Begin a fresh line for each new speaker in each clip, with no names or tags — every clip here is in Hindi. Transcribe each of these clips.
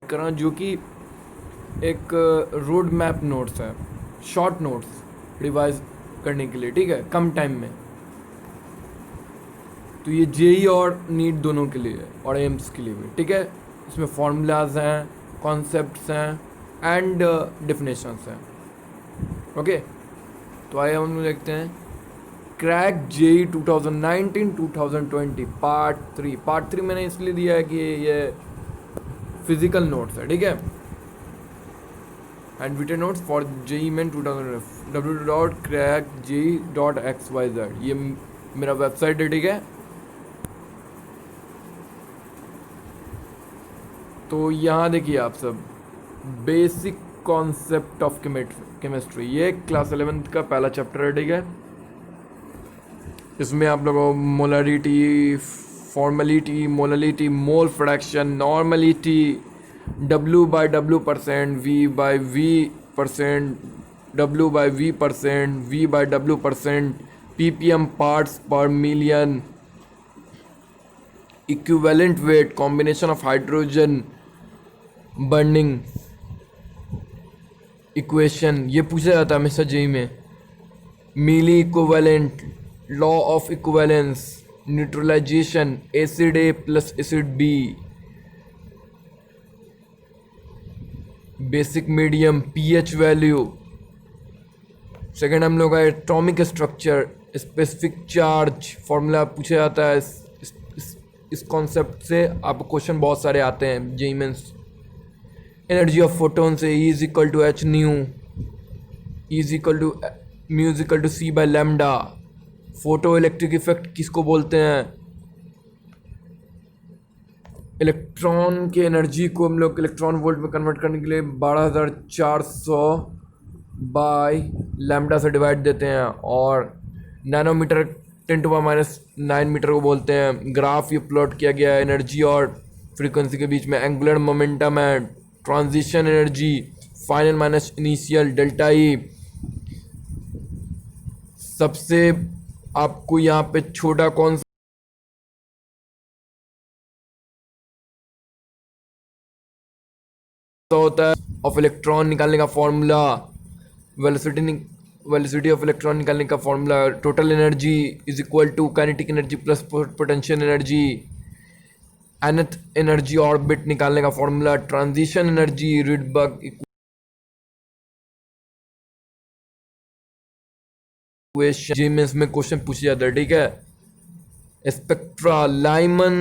करा जो कि एक रोड मैप नोट्स है, शॉर्ट नोट्स रिवाइज करने के लिए, ठीक है, कम टाइम में। तो ये जेई और नीट दोनों के लिए है और एम्स के लिए भी, ठीक है। इसमें फॉर्मूलाज हैं, कॉन्सेप्ट्स हैं एंड डिफिनेशंस हैं। ओके, तो आइए हम देखते हैं क्रैक जेई 2019-2020 पार्ट 3 मैंने इसलिए दिया है कि ये फिजिकल नोट्स है, ठीक है। And written notes for JEE Main 2000 www.crackjei.xyz, ये मेरा वेबसाइट है, ठीक है। तो यहाँ देखिए आप सब, बेसिक कॉन्सेप्ट ऑफ केमिस्ट्री, ये क्लास 11th का पहला चैप्टर है, ठीक है। इसमें आप लोगों को molarity, formality, molality, mole fraction, normality, W/W%, V/V%, W/V%, V/W%, ppm parts per million, equivalent weight, combination of hydrogen burning equation, ये पूछा जाता है हमेशा जेई में। Milli equivalent, law of equivalence, neutralization, acid a plus acid b, basic medium, pH value. Second हम लोग का atomic structure, specific charge formula पूछा जाता है। इस कॉन्सेप्ट से आपको क्वेश्चन बहुत सारे आते हैं JEE Mains. Energy of photon से E is equal to h nu, E is equal to mu is equal to C by lambda. Photoelectric effect किसको बोलते हैं? इलेक्ट्रॉन के एनर्जी को हम लोग इलेक्ट्रॉन वोल्ट में कन्वर्ट करने के लिए 12400 बाय लैम्डा से डिवाइड देते हैं, और नैनोमीटर 10⁻⁹ मीटर को बोलते हैं। ग्राफ ये प्लॉट किया गया है एनर्जी और फ्रीक्वेंसी के बीच में, एंगुलर मोमेंटम है, transition energy, final minus initial, delta E. सबसे आपको यहाँ पे छोटा कौन सा होता है ऑफ इलेक्ट्रॉन निकालने का फॉर्मूला, वेलोसिटी ऑफ इलेक्ट्रॉन निकालने का formula, total energy is equal to kinetic energy plus potential energy, nth energy orbit निकालने का formula, transition energy, Rydberg equation. JEE Mains में क्वेश्चन पूछा जाता है, ठीक है। Spectra, Lyman,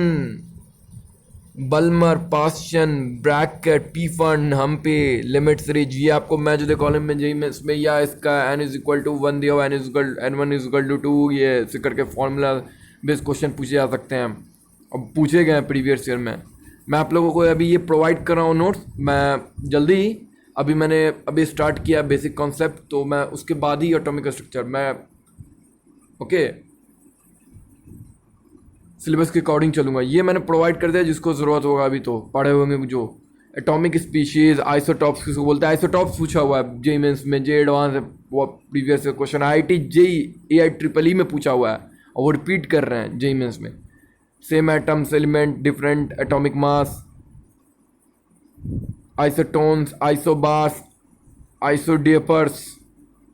Balmer, Paschen, Brackett, Pfund, Humphrey, limit series, ये आपको मैं जो दे कॉलम में जीमेंस में, या इसका n इज इक्वल टू 1 दिया हुआ, n1 इज इक्वल टू 2, ये ऐसे करके फॉर्मूला बेस्ड क्वेश्चन पूछे जा सकते हैं। अब पूछे गए हैं प्रीवियस ईयर में। मैं आप लोगों को अभी ये प्रोवाइड कर रहा हूँ नोट्स, मैं जल्दी ही, अभी स्टार्ट किया बेसिक कॉन्सेप्ट, तो मैं उसके बाद ही एटॉमिक स्ट्रक्चर मैं ओके सिलेबस के अकॉर्डिंग चलूँगा। ये मैंने प्रोवाइड कर दिया, जिसको ज़रूरत होगा अभी तो पढ़े होंगे जो। एटॉमिक स्पीशीज़, आइसोटॉप्स किसको बोलते हैं, आइसोटॉप्स पूछा हुआ है जेई मेंस में, जे एडवांस है वो previous question, IIT JEE AIEEE में पूछा हुआ है और वो रिपीट कर रहे हैं जेई मेंस में। Same atoms, element, different atomic mass, isotones, isobars, isodiaphers,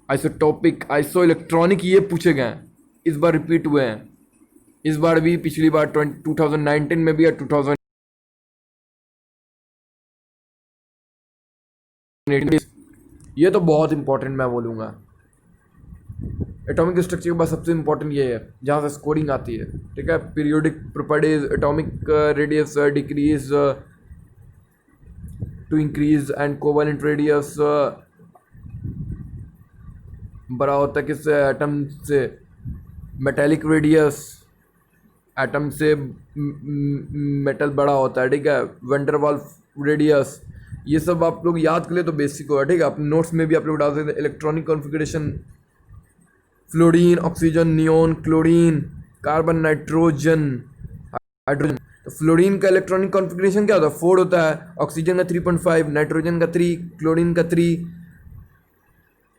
isotopic, iso electronic, ये पूछे गए हैं, इस बार रिपीट हुए हैं। इस बार भी, पिछली बार 2019 में भी, या 2000 ये तो बहुत इंपॉर्टेंट मैं बोलूँगा। एटॉमिक स्ट्रक्चर के बाद सबसे इंपॉर्टेंट ये है जहाँ से स्कोरिंग आती है, ठीक है। Periodic properties, atomic radius decreases to increase and covalent radius बड़ा होता है किससे, एटम से। मेटेलिक रेडियस, एटम से मेटल बड़ा होता है, ठीक है। वैन डर वाल्स रेडियस, ये सब आप लोग याद कर ले तो बेसिक होगा, ठीक है। आप नोट्स में भी आप लोग डाल सकते हैं। Electronic configuration, fluorine, oxygen, neon, chlorine, carbon, nitrogen, hydrogen. तो फ्लोरीन का इलेक्ट्रॉनिक कॉन्फ़िगरेशन क्या होता है, 4 होता है, ऑक्सीजन का 3.5, नाइट्रोजन का 3, क्लोरीन का 3,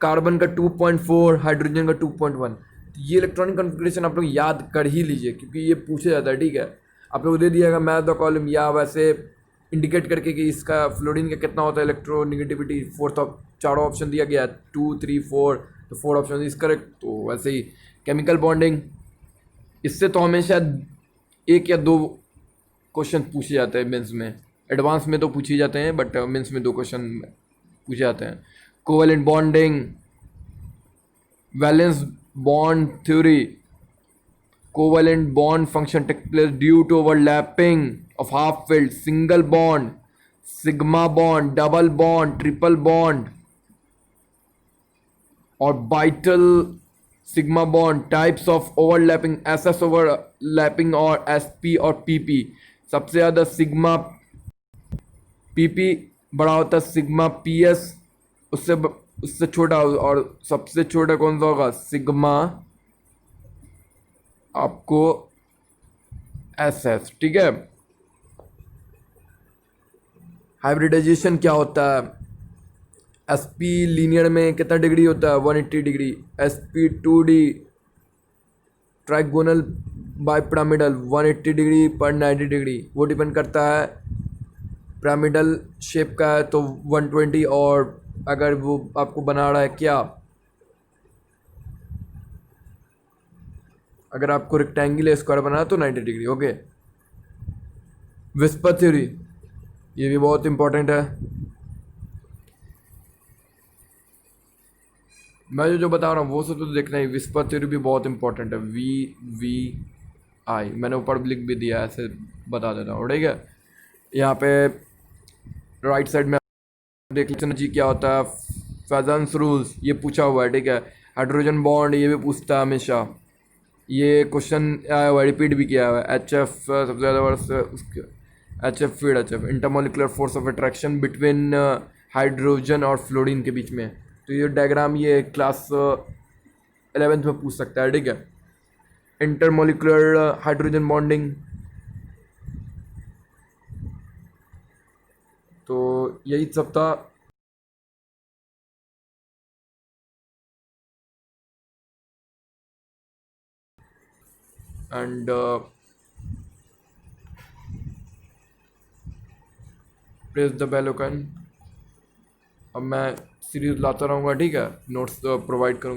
कार्बन का 2.4, हाइड्रोजन का 2.1। ये इलेक्ट्रॉनिक कॉन्फ़िगरेशन आप लोग याद कर ही लीजिए, क्योंकि ये पूछा जाता है, ठीक है। आप लोग दे दिएगा मैथ द कॉलम, या वैसे इंडिकेट करके कि इसका फ्लोरीन का कितना होता है इलेक्ट्रोनेगेटिविटी। चारों ऑप्शन दिया गया 2 3 4, तो 4 ऑप्शन इज करेक्ट। तो वैसे ही केमिकल बॉन्डिंग, इससे तो हमेशा एक या दो क्वेश्चन पूछे जाते हैं मेंस में, एडवांस में तो पूछे जाते हैं बट मेंस में 2 क्वेश्चन पूछे जाते हैं। Covalent bonding, valence bond theory, covalent bond function take place due to overlapping of half filled, single bond, sigma bond, double bond, triple bond और बाइटल sigma bond, types of overlapping, SS overlapping और एसपी और पीपी। सबसे ज़्यादा सिग्मा पीपी बड़ा होता है, सिग्मा पीएस उससे छोटा, और सबसे छोटा कौन सा होगा, सिग्मा आपको एसएस। ठीक है। हाइब्रिडाइजेशन क्या होता है, एसपी लीनियर में कितना डिग्री होता है, 180 degree. sp2d trigonal bipyramidal 180 degree पर 90 डिग्री। वो डिपेंड करता है पिरामिडल शेप का है तो 120, और अगर वो आपको बना रहा है क्या, अगर आपको रेक्टेंगल स्क्वायर बनाना तो 90 डिग्री। ओके। विस्पर थ्योरी, ये भी बहुत इंपॉर्टेंट है। मैं जो बता रहा हूँ वो सब तो देखना ही। विस्पर थ्योरी भी बहुत इंपॉर्टेंट है, VVI, मैंने ऊपर लिख भी दिया, ऐसे बता देता हूँ। ठीक है। यहाँ पे राइट साइड में देख लीजिए जी क्या होता है, फेजन्स रूल्स, ये पूछा हुआ है। ठीक है। हाइड्रोजन बॉन्ड, ये भी पूछता है हमेशा, ये क्वेश्चन आया हुआ, रिपीट भी किया हुआ है। HF सबसे ज़्यादा वर्ष उसके, HF feed, HF intermolecular force of attraction between hydrogen और फ्लोरीन के बीच में। तो ये डायग्राम ये क्लास 11th में पूछ सकता है। ठीक है। इंटरमोलिकुलर हाइड्रोजन बॉन्डिंग, तो यही सब था। And press the bell icon. अब मैं सीरीज लाता रहूँगा। ठीक है। नोट्स प्रोवाइड करूँगा।